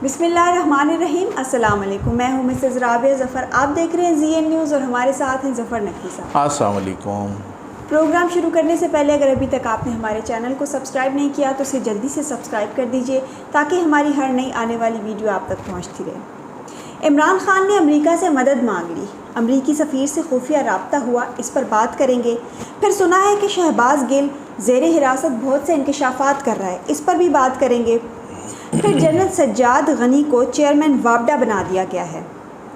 बिस्मिल्लाहिर्रहमानिर्रहीम। अस्सलाम वालेकुम। मैं हूं मिसेज़ राबिया ज़फ़र। आप देख रहे हैं ZN न्यूज़ और हमारे साथ हैं ज़फ़र नकवी साहब। अस्सलाम वालेकुम। प्रोग्राम शुरू करने से पहले अगर अभी तक आपने हमारे चैनल को सब्सक्राइब नहीं किया तो इसे जल्दी से सब्सक्राइब कर दीजिए ताकि हमारी हर नई आने वाली वीडियो आप तक पहुँचती रहे। इमरान खान ने अमेरिका से मदद मांग ली, अमरीकी सफ़ीर से खुफिया राब्ता हुआ, इस पर बात करेंगे। फिर सुना है कि शहबाज गिल ज़ेर हिरासत बहुत से इंकशाफात कर रहा है, इस पर भी बात करेंगे। फिर जनरल सज्जाद गनी को चेयरमैन वापडा बना दिया गया है,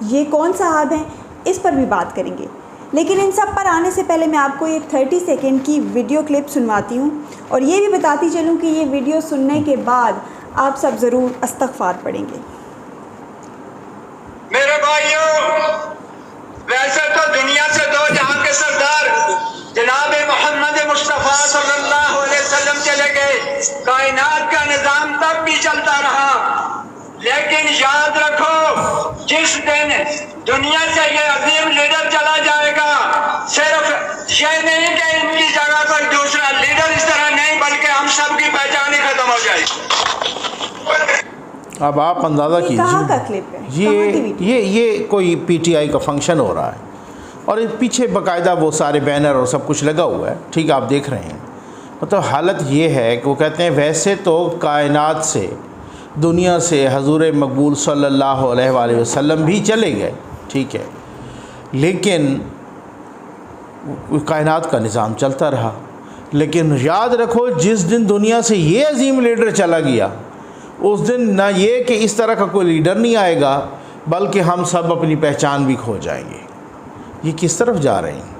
ये कौन साहब हैं, इस पर भी बात करेंगे। लेकिन इन सब पर आने से पहले मैं आपको एक 30 सेकंड की वीडियो क्लिप सुनवाती हूँ और ये भी बताती चलूँ कि ये वीडियो सुनने के बाद आप सब ज़रूर इस्तग़फ़ार पढ़ेंगे। मेरे भाइयों, वैसे तो दुनिया से दो जहां के सरदार जनाब मोहम्मद मुस्तफ़ा सल्लल्लाहु अलैहि वसल्लम चले गए, कायनात का निज़ाम तब भी चलता रहा। लेकिन याद रखो, जिस दिन दुनिया से ये अजीम लीडर चला जाएगा, सिर्फ ये नहीं कि इनकी जगह कोई दूसरा लीडर इस तरह नहीं, बल्कि हम सब की पहचान ही खत्म हो जाएगी। अब आप अंदाज़ा कहाँ का क्लिप है? ये कोई PTI का फंक्शन हो रहा है और इस पीछे बाकायदा वो सारे बैनर और सब कुछ लगा हुआ है, ठीक है, आप देख रहे हैं। मतलब हालत ये है कि वो कहते हैं वैसे तो कायनात से, दुनिया से हजूर मकबूल सल्लल्लाहु अलैहि वसल्लम भी चले गए, ठीक है, लेकिन कायनात का निज़ाम चलता रहा। लेकिन याद रखो, जिस दिन दुनिया से ये अजीम लीडर चला गया, उस दिन ना ये कि इस तरह का कोई लीडर नहीं आएगा, बल्कि हम सब अपनी पहचान भी खो जाएंगे। ये किस तरफ जा रहे हैं?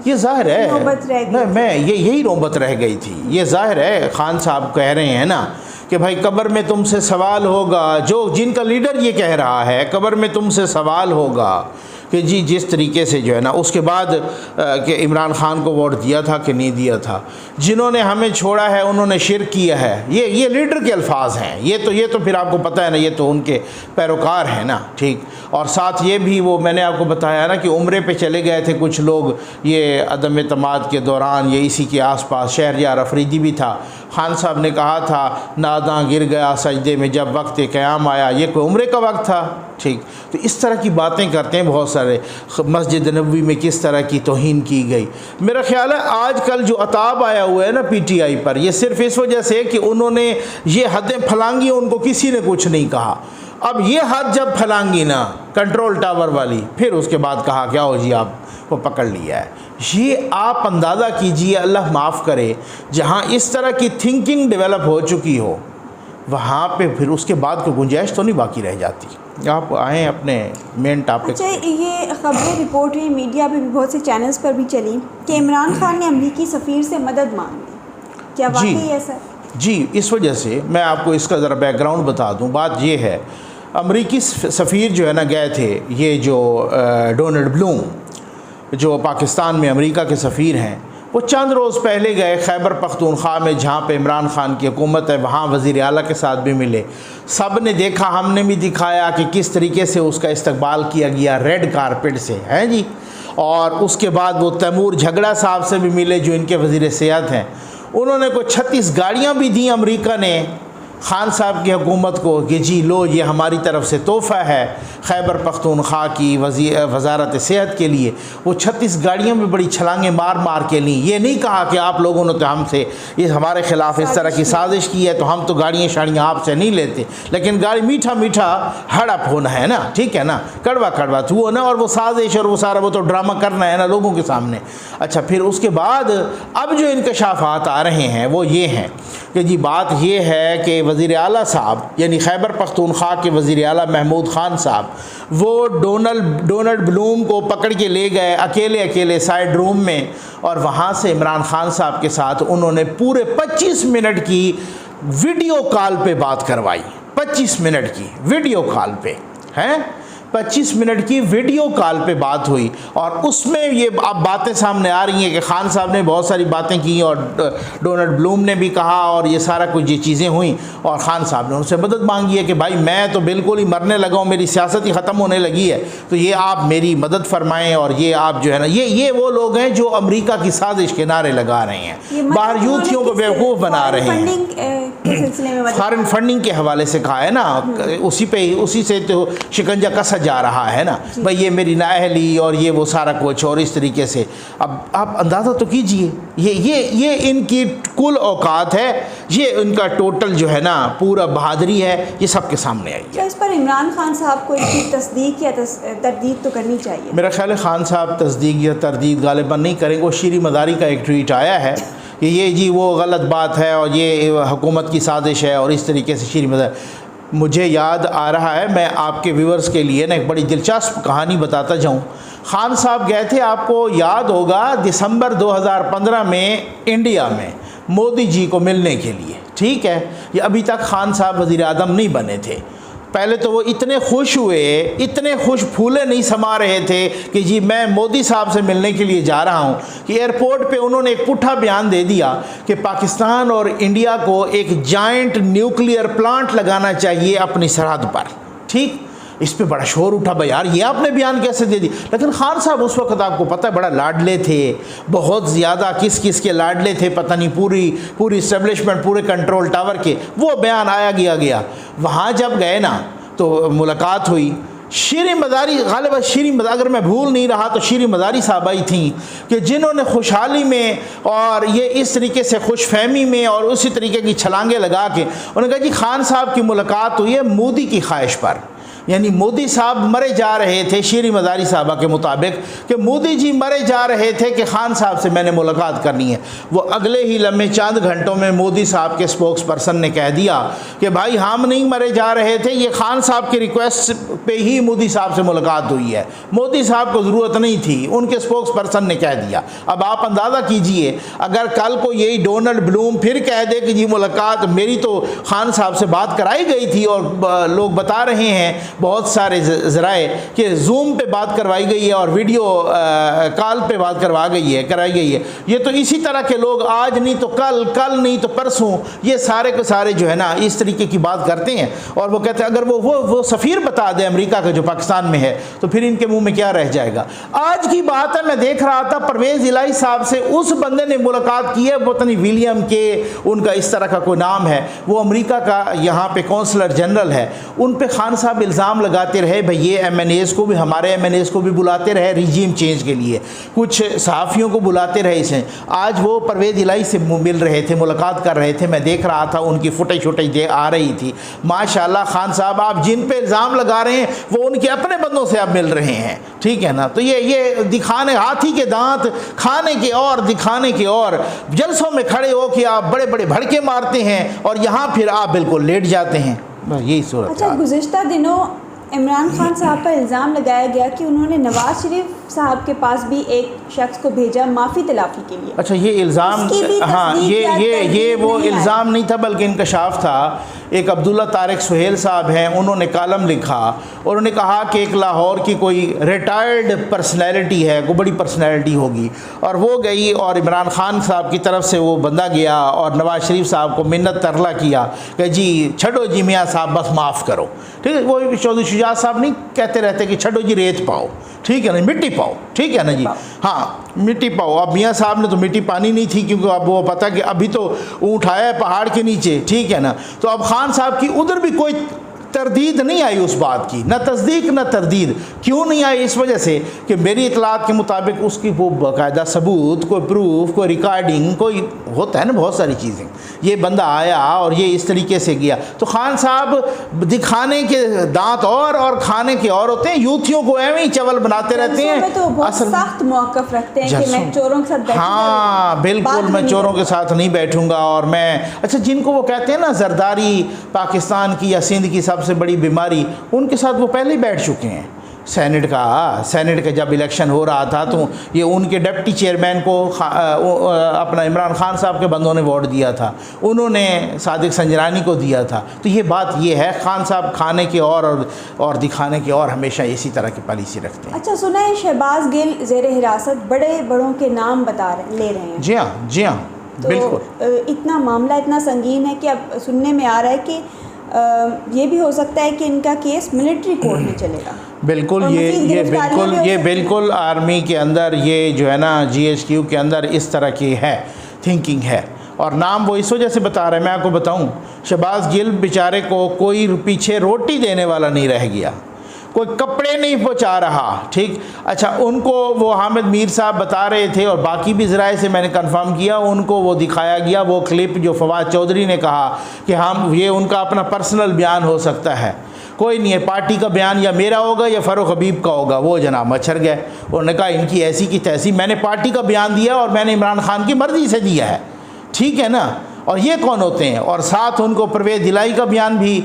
ये ज़ाहिर है मैं यही नौबत रह गई थी। ये ज़ाहिर है खान साहब कह रहे हैं ना कि भाई कब्र में तुमसे सवाल होगा, जो जिनका लीडर ये कह रहा है कब्र में तुमसे सवाल होगा कि जी जिस तरीके से जो है ना, उसके बाद कि इमरान खान को वोट दिया था कि नहीं दिया था, जिन्होंने हमें छोड़ा है उन्होंने शिर्क किया है, ये लीडर के अल्फाज हैं। ये तो फिर आपको पता है ना, ये तो उनके पैरोकार हैं ना, ठीक। और साथ ये भी वो मैंने आपको बताया ना कि उम्रे पे चले गए थे कुछ लोग, ये अदम एतमाद के दौरान, ये इसी के आसपास शहरयार अफरीदी भी था। खान साहब ने कहा था नादा गिर गया सजदे में जब वक्त क़याम आया, ये कोई उम्रे का वक्त था, ठीक। तो इस तरह की बातें करते हैं बहुत सारे। मस्जिद नबवी में किस तरह की तौहीन की गई। मेरा ख्याल है आजकल जो अताब आया हुआ है ना PTI पर, ये सिर्फ इस वजह से कि उन्होंने ये हदें फलांगी, उनको किसी ने कुछ नहीं कहा। अब ये हद जब फलांगी ना कंट्रोल टावर वाली, फिर उसके बाद कहा क्या हो जी आप वो पकड़ लिया है। ये आप अंदाज़ा कीजिए, अल्लाह माफ़ करे, जहाँ इस तरह की थिंकिंग डेवलप हो चुकी हो, वहाँ पे फिर उसके बाद कोई गुंजाइश तो नहीं बाकी रह जाती। आप आएँ अपने मेन टॉपिक। अच्छा, ये खबरें रिपोर्ट हुई, मीडिया पे भी बहुत से चैनल्स पर भी चली कि इमरान खान ने अमरीकी सफ़ीर से मदद मांग ली, क्या वाकई है सर? जी, इस वजह से मैं आपको इसका ज़रा बैकग्राउंड बता दूँ। बात ये है, अमरीकी सफ़ीर जो है ना गए थे, ये जो डोनाल्ड ब्लूम जो पाकिस्तान में अमेरिका के सफ़ीर हैं, वो चंद रोज़ पहले गए खैबर पख्तूनख्वा में, जहाँ पे इमरान खान की हुकूमत है, वहाँ वज़ीर आला के साथ भी मिले। सब ने देखा, हमने भी दिखाया कि किस तरीके से उसका इस्तकबाल किया गया रेड कारपेट से, हैं जी। और उसके बाद वो तैमूर झगड़ा साहब से भी मिले जो इनके वज़ीर सेहत हैं। उन्होंने को 36 गाड़ियाँ भी दी अमेरिका ने खान साहब की हुकूमत को कि जी लो, ये हमारी तरफ से तोहफ़ा है खैबर पख्तूनख्वा की वज़ारत सेहत के लिए। वो 36 गाड़ियाँ भी बड़ी छलांगे मार मार के लीं। ये नहीं कहा कि आप लोगों ने तो हमसे ये हमारे ख़िलाफ़ इस तरह की साजिश की है तो हम तो गाड़ियाँ शाड़ियाँ आपसे नहीं लेते, लेकिन गाड़ी मीठा मीठा हड़प होना है ना, ठीक है ना, कड़वा कड़वा तो वो ना, और वो साजिश और वो सारा वो तो ड्रामा करना है ना लोगों के सामने। अच्छा, फिर उसके बाद अब जो इंकशाफात आ रहे हैं वो ये हैं कि जी बात ये है कि वज़ीर आला साहब, यानी खैबर पख्तूनख्वा के वज़ीर आला महमूद ख़ान साहब, वो डोनाल्ड ब्लूम को पकड़ के ले गए अकेले साइड रूम में, और वहाँ से इमरान खान साहब के साथ उन्होंने पूरे 25 मिनट की वीडियो कॉल पे बात करवाई। 25 मिनट की वीडियो कॉल पे हैं, 25 मिनट की वीडियो कॉल पे बात हुई और उसमें ये अब बातें सामने आ रही हैं कि खान साहब ने बहुत सारी बातें की और डोनाल्ड ब्लूम ने भी कहा और ये सारा कुछ ये चीज़ें हुई और खान साहब ने उनसे मदद मांगी है कि भाई मैं तो बिल्कुल ही मरने लगा हूँ, मेरी सियासत ही ख़त्म होने लगी है, तो ये आप मेरी मदद फरमाएं और ये आप जो है ना ये वो लोग हैं जो अमेरिका की साजिश के नारे लगा रहे हैं, बाहर यूथियों को बेवकूफ़ बना रहे हैं। फॉरेन फंडिंग के हवाले से कहा है ना, उसी से तो शिकंजा कसा जा रहा है ना, भाई ये मेरी नाअहली और ये वो सारा कुछ और इस तरीके से। अब आप अंदाज़ा तो कीजिए ये इनकी कुल औकात है, ये इनका टोटल जो है ना पूरा बहादुरी है, ये सबके सामने आई है। इस पर इमरान खान साहब को इसकी तस्दीक या तरदीद तो करनी चाहिए। मेरा ख्याल है खान साहब तस्दीक या तरदीद गालिबा नहीं करेंगे। वो शीरी मदारी का एक ट्वीट आया है कि ये जी वो गलत बात है और ये हुकूमत की साजिश है और इस तरीके से शीरी मदारी। मुझे याद आ रहा है, मैं आपके व्यूअर्स के लिए ना एक बड़ी दिलचस्प कहानी बताता जाऊं। खान साहब गए थे, आपको याद होगा, दिसंबर 2015 में इंडिया में मोदी जी को मिलने के लिए, ठीक है। ये अभी तक खान साहब वज़ीर आज़म नहीं बने थे। पहले तो वो इतने खुश हुए, इतने खुश फूले नहीं समा रहे थे कि जी मैं मोदी साहब से मिलने के लिए जा रहा हूँ, कि एयरपोर्ट पे उन्होंने एक पुट्ठा बयान दे दिया कि पाकिस्तान और इंडिया को एक जाइंट न्यूक्लियर प्लांट लगाना चाहिए अपनी सरहद पर। ठीक, इस पे बड़ा शोर उठा, भाई यार ये आपने बयान कैसे दे दी। लेकिन खान साहब उस वक्त आपको पता है बड़ा लाडले थे, बहुत ज़्यादा किस के लाडले थे पता नहीं, पूरी इस्टेब्लिशमेंट, पूरे कंट्रोल टावर के। वो बयान आया गया वहाँ जब गए ना तो मुलाकात हुई। शीरी मदारी, गालिबा शीरी मदारी, अगर मैं भूल नहीं रहा तो शीरी मदारी साहब आई थी कि जिन्होंने खुशहाली में और ये इस तरीके से खुशफहमी में और उसी तरीके की छलांगे लगा के उन्होंने कहा जी खान साहब की मुलाकात हुई है मोदी की ख्वाहिश पर। यानी मोदी साहब मरे जा रहे थे, शीरी मदारी साहबा के मुताबिक, कि मोदी जी मरे जा रहे थे कि खान साहब से मैंने मुलाकात करनी है। वो अगले ही लम्हे चंद घंटों में मोदी साहब के स्पोक्स पर्सन ने कह दिया कि भाई हम नहीं मरे जा रहे थे, ये खान साहब की रिक्वेस्ट पे ही मोदी साहब से मुलाकात हुई है, मोदी साहब को ज़रूरत नहीं थी, उनके स्पोक्स पर्सन ने कह दिया। अब आप अंदाज़ा कीजिए अगर कल को यही डोनाल्ड ब्लूम फिर कह दे कि जी मुलाकात मेरी तो खान साहब से बात कराई गई थी और लोग बता रहे हैं बहुत सारे ज़राए कि जूम पे बात करवाई गई है और वीडियो कॉल पे बात कराई गई है, ये तो इसी तरह के लोग आज नहीं तो कल नहीं तो परसों ये सारे के सारे जो है ना इस तरीके की बात करते हैं। और वो कहते हैं अगर वो सफ़ीर बता दे अमेरिका का जो पाकिस्तान में है तो फिर इनके मुंह में क्या रह जाएगा। आज की बात है, मैं देख रहा था परवेज़ इलाही साहब से उस बंदे ने मुलाकात की है, पता नहीं विलियम के उनका इस तरह का कोई नाम है, वो अमेरिका का यहाँ पे कौंसलर जनरल है। उन पे खान साहब इल्ज़ाम लगाते रहे भाई ये MNAs को भी, हमारे MNAs को भी बुलाते रहे रिजीम चेंज के लिए, कुछ सहाफ़ियों को बुलाते रहे इसे। आज वो परवेज़ इलाही से मिल रहे थे, मुलाकात कर रहे थे, मैं देख रहा था उनकी फुटेज आ रही थी। माशाल्लाह खान साहब आप जिन पे इल्ज़ाम लगा रहे हैं वो उनके अपने बंदों से आप मिल रहे हैं, ठीक है ना। तो ये दिखाने, हाथी के दांत खाने के और दिखाने के और, जलसों में खड़े हो के आप बड़े बड़े भड़के मारते हैं और यहाँ फिर आप बिल्कुल लेट जाते हैं, बस यही सूरत। अच्छा, गुज़िश्ता दिनों इमरान खान साहब पर इल्ज़ाम लगाया गया कि उन्होंने नवाज शरीफ साहब के पास भी एक शख्स को भेजा माफ़ी तलाफ़ी के लिए। अच्छा, ये इल्ज़ाम, हाँ ये वो इल्ज़ाम नहीं था बल्कि इंकशाफ था। एक अब्दुल्ला तारिक सुहेल साहब हैं, उन्होंने कॉलम लिखा और उन्होंने कहा कि एक लाहौर की कोई रिटायर्ड पर्सनैलिटी है, कोई बड़ी पर्सनैलिटी होगी, और वो गई और इमरान खान साहब की तरफ से वो बंदा गया और नवाज शरीफ साहब को मिन्नत तरला किया कि जी छड़ो जी मियाँ साहब बस माफ़ करो, ठीक है। वो चौधरी शुजात साहब नहीं कहते रहते कि छड़ो जी रेत पाओ, ठीक है ना, मिट्टी पाओ, ठीक है ना जी, हाँ मिट्टी पाओ। अब मियाँ साहब ने तो मिट्टी पानी नहीं थी क्योंकि अब वो पता कि अभी तो ऊँट आया है पहाड़ के नीचे, ठीक है ना। तो अब खान साहब की उधर भी कोई तरदीद नहीं आई उस बात की, न तस्दीक न तरदीद। क्यों नहीं आई? इस वजह से कि मेरी इतलात के मुताबिक उसकी वो बाकायदा सबूत, कोई प्रूफ, कोई रिकॉर्डिंग, कोई होता है ना बहुत सारी चीज़ें। ये बंदा आया और ये इस तरीके से गया, तो खान साहब दिखाने के दांत और खाने के और होते हैं, यूथियों को एवं ही चवल बनाते रहते हैं। तो बहुत सख्त मौक़िफ़ रखते हैं कि मैं चोरों के साथ, हाँ बिल्कुल मैं चोरों के साथ नहीं बैठूंगा। और मैं, अच्छा जिनको वो कहते हैं ना जरदारी पाकिस्तान की या सिंध की सबसे बड़ी बीमारी, उनके साथ वो पहले ही बैठ चुके हैं। सेनेट का जब इलेक्शन हो रहा था तो ये उनके डिप्टी चेयरमैन को अपना इमरान खान साहब के बंदों ने वोट दिया था, उन्होंने सादिक संजरानी को दिया था। तो ये बात ये है, खान साहब खाने के और दिखाने के और हमेशा इसी तरह की पॉलिसी रखते हैं। अच्छा, सुना है शहबाज गिल ज़ेर हिरासत बड़ों के नाम ले रहे हैं। जी हाँ तो बिल्कुल। इतना मामला इतना संगीन है कि अब सुनने में आ रहा है कि ये भी हो सकता है कि इनका केस मिलिट्री कोर्ट में चलेगा। बिल्कुल, ये बिल्कुल आर्मी के अंदर ये जो है ना GHQ के अंदर इस तरह की है थिंकिंग है, और नाम वो इस वजह से बता रहे हैं। मैं आपको बताऊं, शहबाज गिल बेचारे को कोई पीछे रोटी देने वाला नहीं रह गया, कोई कपड़े नहीं पहुंचा रहा, ठीक। अच्छा, उनको वो हामिद मीर साहब बता रहे थे और बाकी भी ज़राए से मैंने कंफर्म किया, उनको वो दिखाया गया वो क्लिप जो फवाद चौधरी ने कहा कि हम ये उनका अपना पर्सनल बयान हो सकता है, कोई नहीं है, पार्टी का बयान या मेरा होगा या फ़ारूक हबीब का होगा। वो जनाब मच्छर गए, उन्होंने कहा इनकी ऐसी की तैसी, मैंने पार्टी का बयान दिया और मैंने इमरान खान की मर्ज़ी से दिया है, ठीक है ना। और ये कौन होते हैं? और साथ उनको परवेज़ दिलाई का बयान भी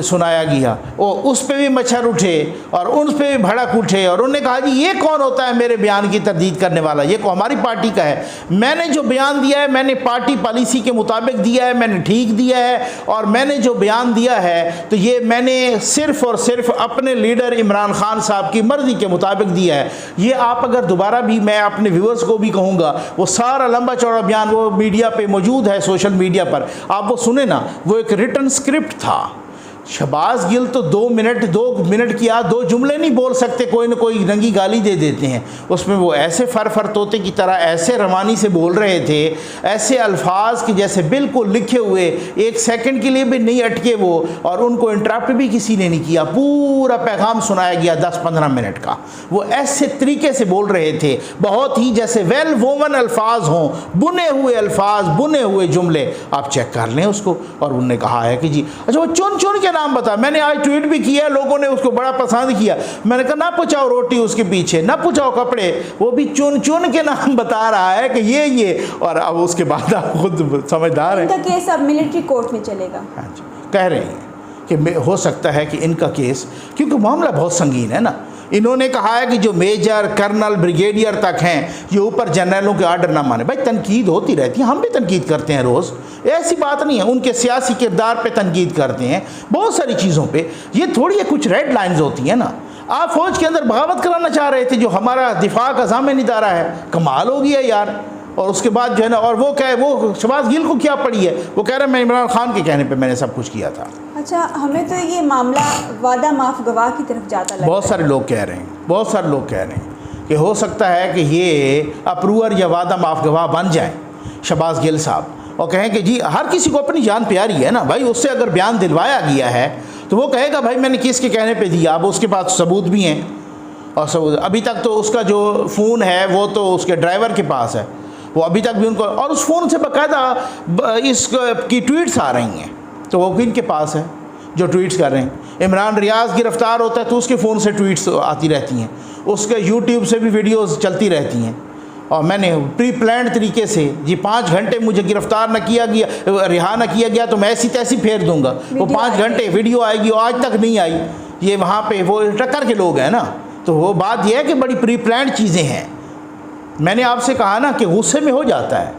सुनाया गया, और उस पे भी मच्छर उठे और उन पे भी भड़क उठे, और उन्होंने कहा जी ये कौन होता है मेरे बयान की तरदीद करने वाला, ये हमारी पार्टी का है, मैंने जो बयान दिया है मैंने पार्टी पॉलिसी के मुताबिक दिया है, मैंने ठीक दिया है, और मैंने जो बयान दिया है तो ये मैंने सिर्फ़ और सिर्फ अपने लीडर इमरान खान साहब की मर्ज़ी के मुताबिक दिया है। ये आप अगर दोबारा भी, मैं अपने व्यूअर्स को भी कहूँगा, वो सारा लंबा चौड़ा बयान वो मीडिया पे मौजूद है, सोशल मीडिया पर, आप वो सुने ना, वो एक रिटन स्क्रिप्ट था। शहबाज गिल तो 2 मिनट की 2 जुमले नहीं बोल सकते, कोई ना कोई रंगी गाली दे देते हैं। उसमें वो ऐसे फर तोते की तरह ऐसे रवानी से बोल रहे थे, ऐसे अल्फाज कि जैसे बिल्कुल लिखे हुए, 1 सेकंड के लिए भी नहीं अटके वो, और उनको इंटरप्ट भी किसी ने नहीं किया, पूरा पैगाम सुनाया गया 10-15 मिनट का। वो ऐसे तरीके से बोल रहे थे, बहुत ही जैसे वेल वोवन अल्फाज हों, बुने हुए अल्फाज, बुने हुए जुमले, आप चेक कर लें उसको। और उन्होंने कहा है कि जी अच्छा, वो चुन के नाम बता, मैंने आज ट्वीट भी किया, लोगों ने उसको बड़ा पसंद किया, मैंने कहा ना पूछाओ रोटी उसके पीछे, ना पूछाओ कपड़े, वो भी चुन के नाम बता रहा है कि ये, और अब उसके बाद आप खुद समझदार हैं। इनका केस अब मिलिट्री कोर्ट में चलेगा। हाँ जी, कह रहे हैं कि हो सकता है कि इनका केस, क्योंकि मामला बहुत संगीन है ना। इन्होंने कहा है कि जो मेजर, कर्नल, ब्रिगेडियर तक हैं, ये ऊपर जनरलों के आर्डर ना माने। भाई तनकीद होती रहती है, हम भी तनकीद करते हैं रोज़, ऐसी बात नहीं है। उनके सियासी किरदार पे तनकीद करते हैं, बहुत सारी चीज़ों पे। ये थोड़ी है, कुछ रेड लाइंस होती हैं ना। आप फ़ौज के अंदर बगावत कराना चाह रहे थे, जो हमारा दिफा का ज़ामिन इदारा है, कमाल हो गया यार। और उसके बाद जो है ना, और वो शहबाज गिल को क्या पड़ी है, वो कह रहे हैं मैं इमरान खान के कहने पे मैंने सब कुछ किया था। अच्छा, हमें तो ये मामला वादा माफ गवाह की तरफ जाता लगा। बहुत सारे लोग कह रहे हैं कि हो सकता है कि ये अप्रूवर या वादा माफ गवाह बन जाएं शहबाज गिल साहब, और कहें कि जी हर किसी को अपनी जान प्यारी है ना भाई, उससे अगर बयान दिलवाया गया है तो वो कहेगा भाई मैंने किसके कहने पे दिया। अब उसके पास सबूत भी हैं, और सबूत अभी तक तो उसका जो फ़ोन है वो तो उसके ड्राइवर के पास है, वो अभी तक भी उनको, और उस फ़ोन से बाकायदा इसकी ट्वीट्स आ रही हैं, तो वो इनके पास है जो ट्वीट्स कर रहे हैं। इमरान रियाज गिरफ़्तार होता है तो उसके फ़ोन से ट्वीट्स आती रहती हैं, उसके यूट्यूब से भी वीडियोस चलती रहती हैं। और मैंने प्री प्लान्ड तरीके से जी 5 घंटे मुझे गिरफ़्तार न किया गया, रिहा न किया गया तो मैं ऐसी तैसी फेर दूंगा। वो 5 घंटे वीडियो आएगी, और आज तक नहीं आई। ये वहाँ पे वो टक्कर के लोग हैं ना, तो वो बात यह है कि बड़ी प्री प्लान्ड चीज़ें हैं। मैंने आपसे कहा ना कि गुस्से में हो जाता है,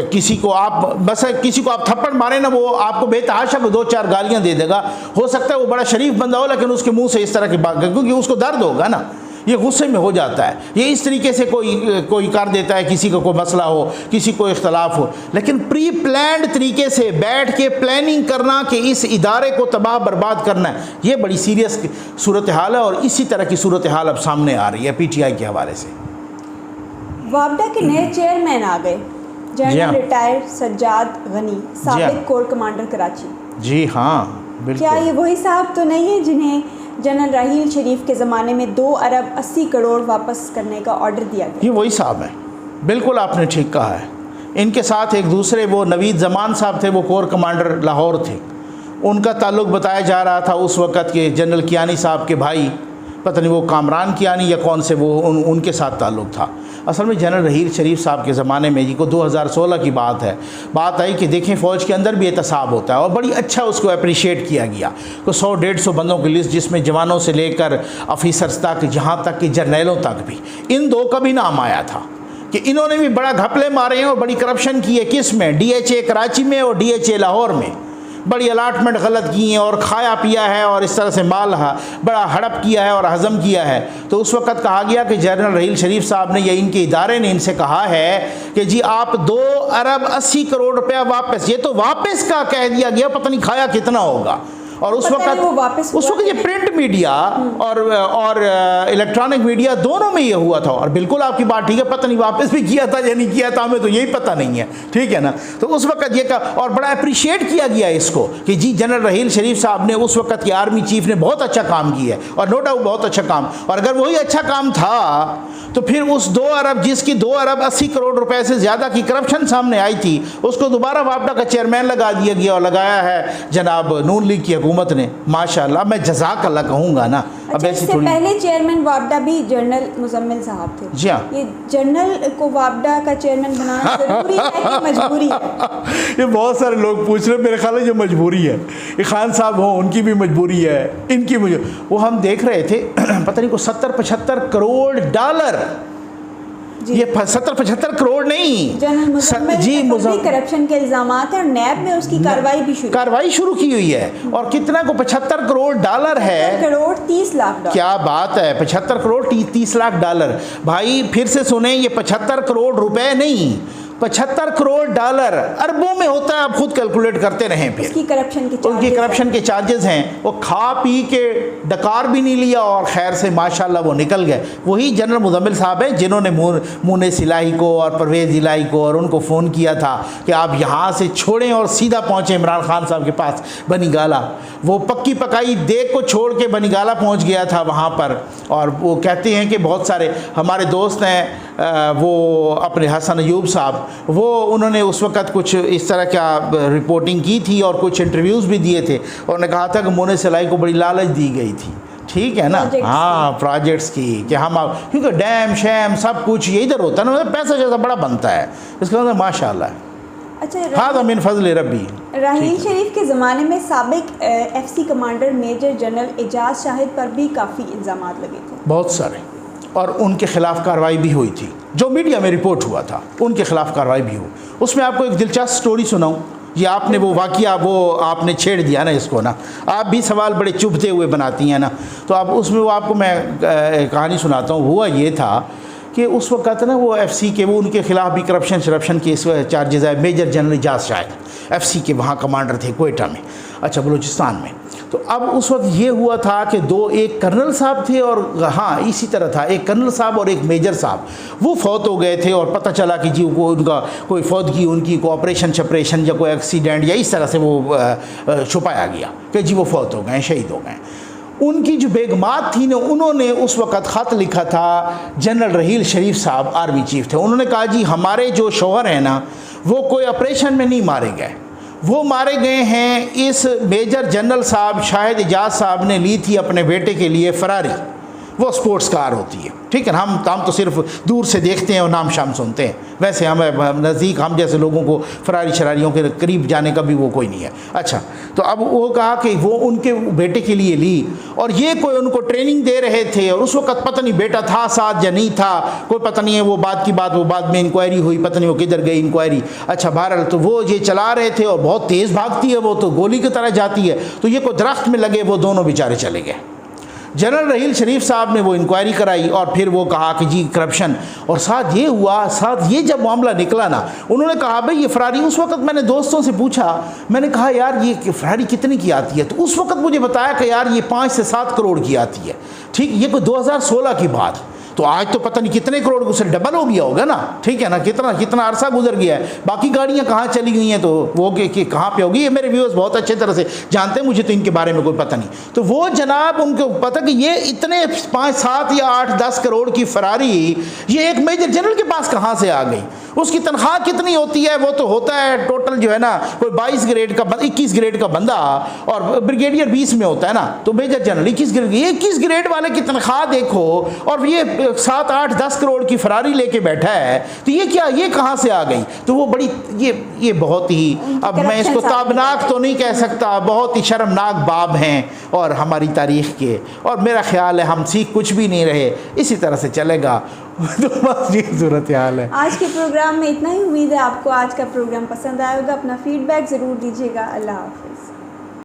किसी को आप थप्पड़ मारे ना, वो आपको बेतहाशा 2-4 गालियां दे देगा। हो सकता है वो बड़ा शरीफ बंदा हो, लेकिन उसके मुंह से इस तरह की बात, क्योंकि उसको दर्द होगा ना, ये गुस्से में हो जाता है। ये इस तरीके से कोई कर देता है, किसी का कोई मसला हो, किसी को इख्तलाफ हो, लेकिन प्री प्लान्ड तरीके से बैठ के प्लानिंग करना कि इस इदारे को तबाह बर्बाद करना है, ये बड़ी सीरियस सूरत हाल है। और इसी तरह की सूरत हाल अब सामने आ रही है PTI के हवाले से। वापडा के नए चेयरमैन आ गए, जनरल रिटायर्ड सज्जाद गनी, साबिक कोर कमांडर कराची। जी हाँ, बिल्कुल। क्या ये वही साहब तो नहीं है जिन्हें जनरल राहील शरीफ के ज़माने में 2 अरब 80 करोड़ वापस करने का ऑर्डर दिया गया? ये वही साहब हैं, बिल्कुल आपने ठीक कहा है। इनके साथ एक दूसरे वो नवीद जमान साहब थे, वो कोर कमांडर लाहौर थे। उनका ताल्लुक़ बताया जा रहा था उस वक़्त के जनरल कियानी साहब के भाई पता नहीं वो कामरान कियानी या कौन से वो उनके साथ ताल्लुक़ था। असल में जनरल रहील शरीफ साहब के ज़माने में जी को 2016 की बात है, बात आई कि देखें फ़ौज के अंदर भी एहतसाब होता है और बड़ी अच्छा उसको अप्रिशिएट किया गया। तो 100-150 बंदों की लिस्ट जिसमें जवानों से लेकर ऑफिसर्स तक, जहाँ तक कि जर्नलों तक भी, इन दो का भी नाम आया था कि इन्होंने भी बड़ा घपले मारे हैं और बड़ी करप्शन की है। किस में? DHA कराची में और DHA लाहौर में बड़ी अलाटमेंट गलत की हैं और खाया पिया है और इस तरह से माल बड़ा हड़प किया है और हज़म किया है। तो उस वक़्त कहा गया कि जनरल रहील शरीफ साहब ने या इनके इदारे ने इनसे कहा है कि जी आप 2 अरब 80 करोड़ रुपया वापस, ये तो वापस का कह दिया गया, पता नहीं खाया कितना होगा। और उस वक्त ये प्रिंट मीडिया और इलेक्ट्रॉनिक मीडिया दोनों में ये हुआ था। और बिल्कुल आपकी बात ठीक है, पता नहीं वापस भी किया था या नहीं किया था, हमें तो यही पता नहीं है, ठीक है ना। तो उस वक्त ये कहा और बड़ा अप्रिशिएट किया गया इसको कि जी जनरल रहील शरीफ साहब ने, उस वक्त के आर्मी चीफ ने बहुत अच्छा काम किया है और नो डाउट बहुत अच्छा काम। और अगर वही अच्छा काम था तो फिर उस 2 अरब, जिसकी 2 अरब 80 करोड़ रुपए से ज़्यादा की करप्शन सामने आई थी, उसको दोबारा वापडा का चेयरमैन लगा दिया गया और लगाया है जनाब नून लीग की हुकूमत ने। माशाल्लाह, मैं जज़ाकल्लाह कहूँगा ना। अब ऐसी थोड़ी पहले चेयरमैन वापडा भी जनरल मुजम्मिल साहब थे। जी हाँ, ये जनरल को वापडा का चेयरमैन बनाना ज़रूरी है कि मजबूरी है? ये बहुत सारे लोग पूछ रहे हैं, मेरे ख्याल है ये मजबूरी है। ये खान साहब हों, उनकी भी मजबूरी है, इनकी वो हम देख रहे थे पता नहीं को 70-75 करोड़ डॉलर, ये 70-75 करोड़ नहीं जी, करप्शन के इल्जामात हैं और नैब में उसकी कार्रवाई शुरू की हुई है। और कितना को 75 करोड़ डॉलर है, करोड़ 30 लाख डॉलर। क्या बात है, 75 करोड़ 30 लाख डॉलर। भाई फिर से सुने, ये 75 करोड़ रुपए नहीं, 75 करोड़ डॉलर अरबों में होता है। आप खुद कैलकुलेट करते रहें। फिर उनकी करप्शन के चार्जेस हैं। वो खा पी के डकार भी नहीं लिया और खैर से माशाल्लाह वो निकल गए। वही जनरल मुजम्मिल साहब हैं जिन्होंने मुनीस इलाही को और परवेज़ इलाही को और उनको फ़ोन किया था कि आप यहाँ से छोड़ें और सीधा पहुँचे इमरान खान साहब के पास बनीगाला। वो पक्की पकाई देख को छोड़ के बनीगाला पहुँच गया था वहाँ पर। और वो कहते हैं कि बहुत सारे हमारे दोस्त हैं, वो अपने हसन अयूब साहब, वो उन्होंने उस वक़्त कुछ इस तरह का रिपोर्टिंग की थी और कुछ इंटरव्यूज़ भी दिए थे। उन्होंने कहा था कि मुनीस इलाही को बड़ी लालच दी गई थी, ठीक है ना, हाँ, प्रोजेक्ट्स की, कि हम क्योंकि डैम शैम सब कुछ ये इधर होता है ना, पैसा जैसा बड़ा बनता है। इसका मतलब माशाल्लाह। अच्छा, हाँ, मिन फजल रब्बी। रहील शरीफ के ज़माने में साबिक FC commander major general Ejaz Shahid पर भी काफ़ी इल्ज़ामात लगे थे, बहुत सारे, और उनके ख़िलाफ़ कार्रवाई भी हुई थी। जो मीडिया में रिपोर्ट हुआ था उनके ख़िलाफ़ कार्रवाई भी हुई। उसमें आपको एक दिलचस्प स्टोरी सुनाऊँ। ये आपने वो वाक़या वो आपने छेड़ दिया ना इसको ना, आप भी सवाल बड़े चुभते हुए बनाती हैं ना, तो आप उसमें वो आपको मैं कहानी सुनाता हूँ। हुआ ये था कि उस वक्त ना वो FC के, वो उनके ख़िलाफ़ भी करप्शन केस चार्जेस है। Major general Ejaz Shahid FC के वहाँ कमांडर थे कोयटा में, अच्छा बलूचिस्तान में। तो अब उस वक्त ये हुआ था कि एक कर्नल साहब थे और हाँ इसी तरह था, एक कर्नल साहब और एक मेजर साहब, वो फौत हो गए थे। और पता चला कि जी वो उनका कोई फौतगी, उनकी कोई ऑपरेशन या कोई एक्सीडेंट या इस तरह से वो छुपाया गया कि जी वो फौत हो गए, शहीद हो गए। उनकी जो बेगमात थी ना, उन्होंने उस वक़्त ख़त लिखा था जनरल रहील शरीफ साहब आर्मी चीफ थे। उन्होंने कहा जी हमारे जो शौहर हैं ना, वो कोई ऑपरेशन में नहीं मारे गए, वो मारे गए हैं, इस मेजर जनरल साहब शाहिद एजाज साहब ने ली थी अपने बेटे के लिए फरारी, वो स्पोर्ट्स कार होती है, ठीक है ना। हम तो सिर्फ दूर से देखते हैं और नाम शाम सुनते हैं, वैसे हमें नज़दीक हम जैसे लोगों को फरारी शरारियों के करीब जाने का भी वो कोई नहीं है। अच्छा, तो अब वो कहा कि वो उनके बेटे के लिए ली और ये कोई उनको ट्रेनिंग दे रहे थे। और उस वक्त पता नहीं बेटा था साथ या नहीं था, कोई पता नहीं है, वो बात की बात, वो बाद में इंक्वायरी हुई, पता नहीं वो किधर गई इंक्वायरी। अच्छा, बहरहाल तो वो ये चला रहे थे और बहुत तेज़ भागती है वो, तो गोली की तरह जाती है। तो ये कोई दरख्त में लगे, वो दोनों बेचारे चले गए। जनरल रहील शरीफ साहब ने वो इंक्वायरी कराई और फिर वो कहा कि जी करप्शन, और साथ ये हुआ, साथ ये जब मामला निकला ना, उन्होंने कहा भाई ये फरारी, उस वक्त मैंने दोस्तों से पूछा, मैंने कहा यार ये फरारी कितने की आती है, तो उस वक्त मुझे बताया कि यार ये 5 से 7 करोड़ की आती है, ठीक, ये कोई 2016 की बात। तो आज तो पता नहीं कितने करोड़ उससे डबल हो गया होगा ना, ठीक है ना, कितना कितना अरसा गुजर गया है। बाकी गाड़ियाँ कहाँ चली गई हैं तो वो कि कहाँ पे होगी, ये मेरे व्यूअर्स बहुत अच्छे तरह से जानते हैं, मुझे तो इनके बारे में कोई पता नहीं। तो वो जनाब उनको पता कि ये इतने 5, 7 या 8, 10 करोड़ की फरारी ये एक मेजर जनरल के पास कहाँ से आ गई। उसकी तनख्वाह कितनी होती है, वो तो होता है टोटल जो है ना कोई 22 ग्रेड का 21 ग्रेड का बंदा और ब्रिगेडियर 20 में होता है ना, तो मेजर जनरल 21 ग्रेड वाले की तनख्वाह देखो और ये 7, 8, 10 करोड़ की फरारी लेके बैठा है, तो ये क्या, ये कहाँ से आ गई। तो वो बड़ी ये बहुत ही, अब मैं इसको ताबनाक तो नहीं कह सकता, बहुत ही शर्मनाक बाब हैं और हमारी तारीख़ के, और मेरा ख्याल है हम सीख कुछ भी नहीं रहे, इसी तरह से चलेगा। तो बस ये सूरत हाल है। आज के प्रोग्राम में इतना ही। उम्मीद है आपको आज का प्रोग्राम पसंद आया होगा। अपना फीडबैक ज़रूर दीजिएगा। अल्लाह हाफ़िज़।